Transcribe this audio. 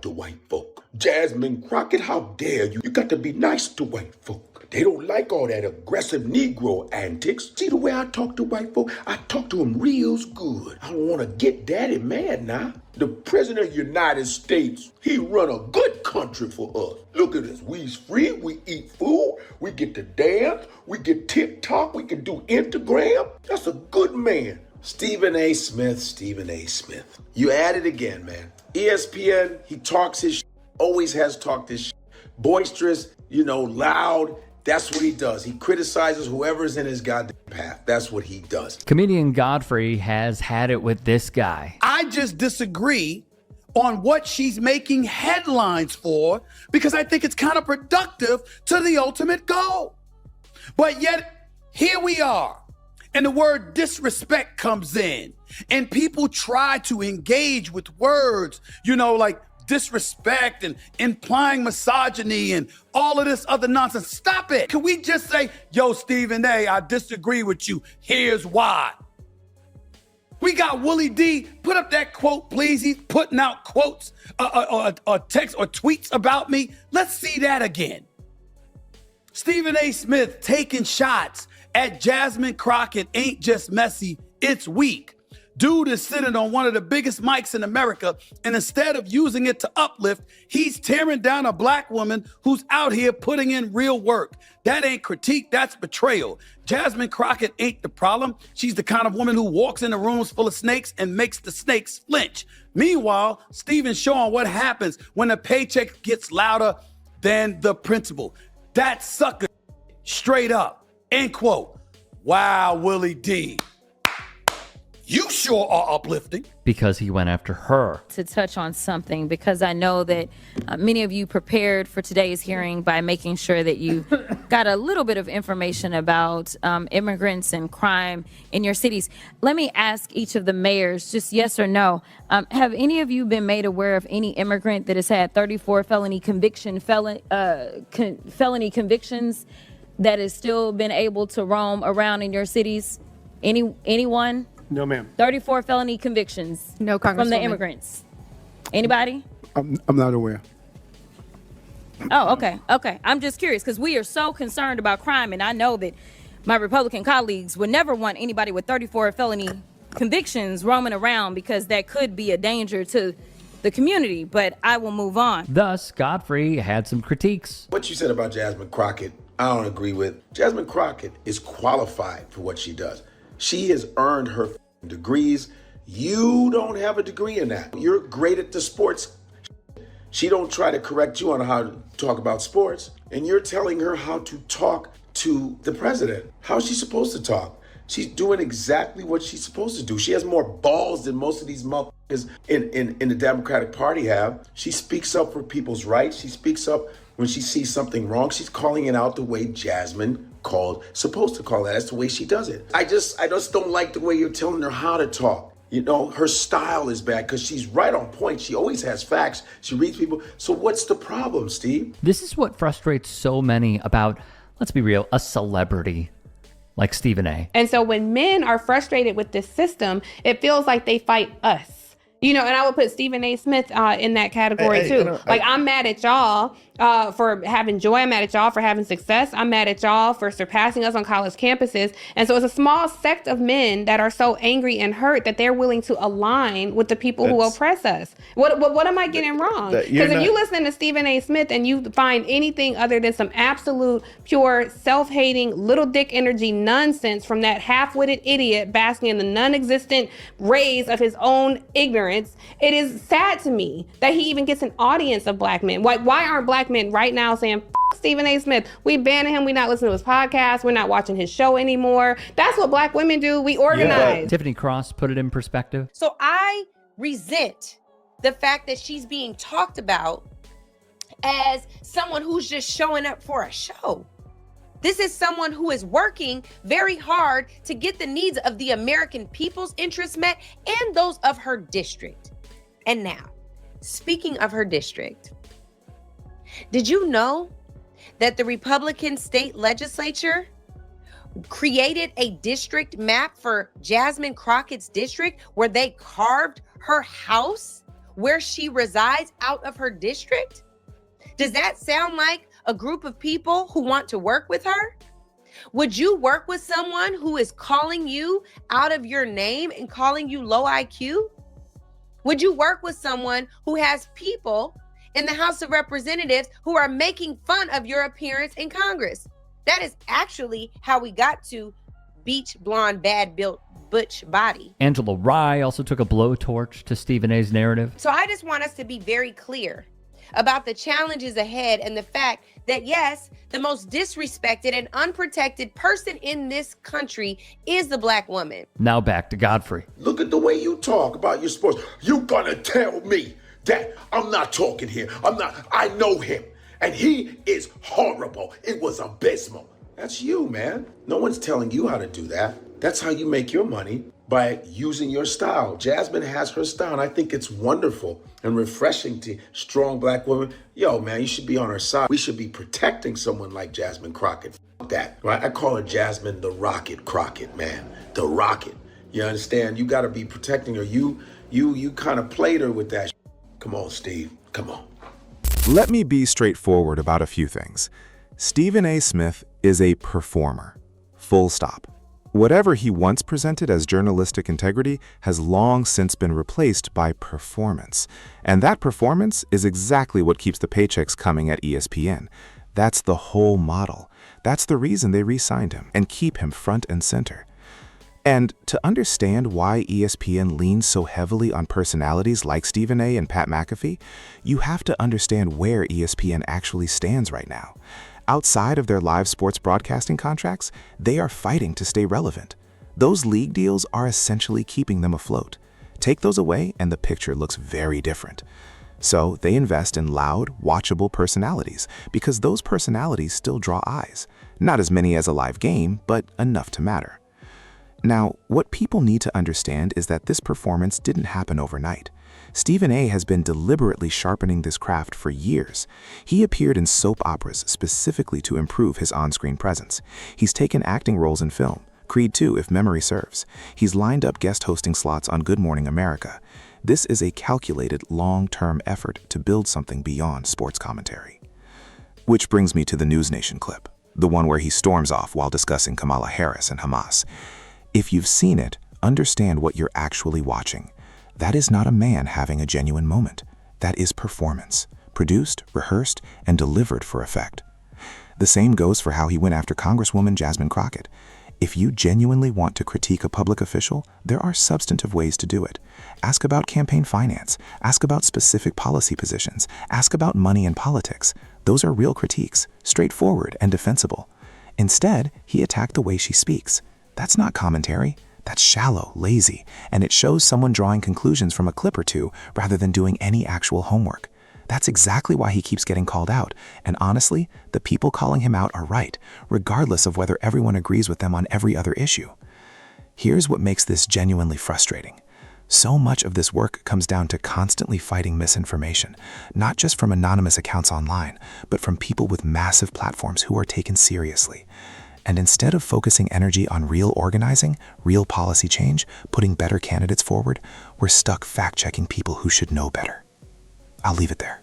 to white folk. Jasmine Crockett, how dare you? You got to be nice to white folk. They don't like all that aggressive Negro antics. See the way I talk to white folk? I talk to them real good. I don't want to get daddy mad now. The President of the United States, he run a good country for us. Look at us. We's free. We eat food. We get to dance. We get TikTok. We can do Instagram. That's a good man. Stephen A. Smith, Stephen A. Smith. You at it again, man. ESPN, he talks his shit, always has talked his shit. Boisterous, loud. That's what he does. He criticizes whoever's in his goddamn path. That's what he does. Comedian Godfrey has had it with this guy. I just disagree on what she's making headlines for because I think it's counterproductive to the ultimate goal. But yet, here we are. And the word disrespect comes in. And people try to engage with words, like disrespect and implying misogyny and all of this other nonsense. Stop it. Can we just say, yo, Stephen A., I disagree with you. Here's why. We got Willie D. Put up that quote, please. He's putting out quotes or text or tweets about me. Let's see that again. Stephen A. Smith taking shots at Jasmine Crockett ain't just messy, it's weak. Dude is sitting on one of the biggest mics in America, and instead of using it to uplift, he's tearing down a black woman who's out here putting in real work. That ain't critique, that's betrayal. Jasmine Crockett ain't the problem. She's the kind of woman who walks into rooms full of snakes and makes the snakes flinch. Meanwhile, Stephen's showing what happens when the paycheck gets louder than the principal. That's sucker straight up. End quote. Wow, Willie D. You sure are uplifting. Because he went after her. To touch on something, because I know that many of you prepared for today's hearing by making sure that you got a little bit of information about immigrants and crime in your cities. Let me ask each of the mayors, just yes or no. Have any of you been made aware of any immigrant that has had 34 felony convictions that has still been able to roam around in your cities? Anyone? No, ma'am. 34 felony convictions. No, Congresswoman. From the immigrants. Anybody? I'm not aware. Oh, okay. I'm just curious because we are so concerned about crime, and I know that my Republican colleagues would never want anybody with 34 felony convictions roaming around because that could be a danger to the community, but I will move on. Thus, Godfrey had some critiques. What you said about Jasmine Crockett, I don't agree with. Jasmine Crockett is qualified for what she does. She has earned her degrees. You don't have a degree in that. You're great at the sports. She don't try to correct you on how to talk about sports. And you're telling her how to talk to the president. How is she supposed to talk? She's doing exactly what she's supposed to do. She has more balls than most of these motherfuckers in the Democratic Party have. She speaks up for people's rights. She speaks up when she sees something wrong. She's calling it out the way Jasmine supposed to call that. That's the way she does it. I just don't like the way you're telling her how to talk. Her style is bad because she's right on point. She always has facts. She reads people. So what's the problem, Steve? This is what frustrates so many about, let's be real, a celebrity like Stephen A. And so when men are frustrated with this system, it feels like they fight us. And I would put Stephen A. Smith in that category too. I'm mad at y'all for having joy. I'm mad at y'all for having success. I'm mad at y'all for surpassing us on college campuses. And so it's a small sect of men that are so angry and hurt that they're willing to align with the people who oppress us. What am I getting wrong? Because if you listen to Stephen A. Smith and you find anything other than some absolute pure self-hating little dick energy nonsense from that half-witted idiot basking in the non-existent rays of his own ignorance, it is sad to me that he even gets an audience of black men. Why aren't black men right now saying, F Stephen A. Smith, we banning him, we not listening to his podcast, we're not watching his show anymore? That's what black women do. We organize. Yeah. Tiffany Cross put it in perspective. So I resent the fact that she's being talked about as someone who's just showing up for a show. This is someone who is working very hard to get the needs of the American people's interests met and those of her district. And now, speaking of her district, did you know that the Republican state legislature created a district map for Jasmine Crockett's district where they carved her house where she resides out of her district? Does that sound like a group of people who want to work with her? Would you work with someone who is calling you out of your name and calling you low IQ? Would you work with someone who has people in the House of Representatives who are making fun of your appearance in Congress? That is actually how we got to beach blonde, bad built butch body. Angela Rye also took a blowtorch to Stephen A's narrative. So I just want us to be very clear about the challenges ahead and the fact that, yes, the most disrespected and unprotected person in this country is the Black woman. Now back to Godfrey. Look at the way you talk about your sports. You gonna tell me that I'm not talking here. I know him. And he is horrible. It was abysmal. That's you, man. No one's telling you how to do that. That's how you make your money, by using your style. Jasmine has her style, and I think it's wonderful and refreshing to strong Black women. Yo, man, you should be on her side. We should be protecting someone like Jasmine Crockett. F that, right? I call her Jasmine the Rocket Crockett, man. The Rocket. You understand? You got to be protecting her. You kind of played her with that. Come on, Steve. Come on. Let me be straightforward about a few things. Stephen A. Smith is a performer. Full stop. Whatever he once presented as journalistic integrity has long since been replaced by performance. And that performance is exactly what keeps the paychecks coming at ESPN. That's the whole model. That's the reason they re-signed him and keep him front and center. And to understand why ESPN leans so heavily on personalities like Stephen A. and Pat McAfee, you have to understand where ESPN actually stands right now. Outside of their live sports broadcasting contracts, they are fighting to stay relevant. Those league deals are essentially keeping them afloat. Take those away and the picture looks very different. So they invest in loud, watchable personalities because those personalities still draw eyes. Not as many as a live game, but enough to matter. Now, what people need to understand is that this performance didn't happen overnight. Stephen A. has been deliberately sharpening this craft for years. He appeared in soap operas specifically to improve his on-screen presence. He's taken acting roles in film, Creed 2 if memory serves. He's lined up guest hosting slots on Good Morning America. This is a calculated, long-term effort to build something beyond sports commentary. Which brings me to the News Nation clip, the one where he storms off while discussing Kamala Harris and Hamas. If you've seen it, understand what you're actually watching. That is not a man having a genuine moment. That is performance, produced, rehearsed, and delivered for effect. The same goes for how he went after Congresswoman Jasmine Crockett. If you genuinely want to critique a public official, there are substantive ways to do it. Ask about campaign finance. Ask about specific policy positions. Ask about money and politics. Those are real critiques, straightforward and defensible. Instead, he attacked the way she speaks. That's not commentary. That's shallow, lazy, and it shows someone drawing conclusions from a clip or two rather than doing any actual homework. That's exactly why he keeps getting called out, and honestly, the people calling him out are right, regardless of whether everyone agrees with them on every other issue. Here's what makes this genuinely frustrating. So much of this work comes down to constantly fighting misinformation, not just from anonymous accounts online, but from people with massive platforms who are taken seriously. And instead of focusing energy on real organizing, real policy change, putting better candidates forward, we're stuck fact-checking people who should know better. I'll leave it there.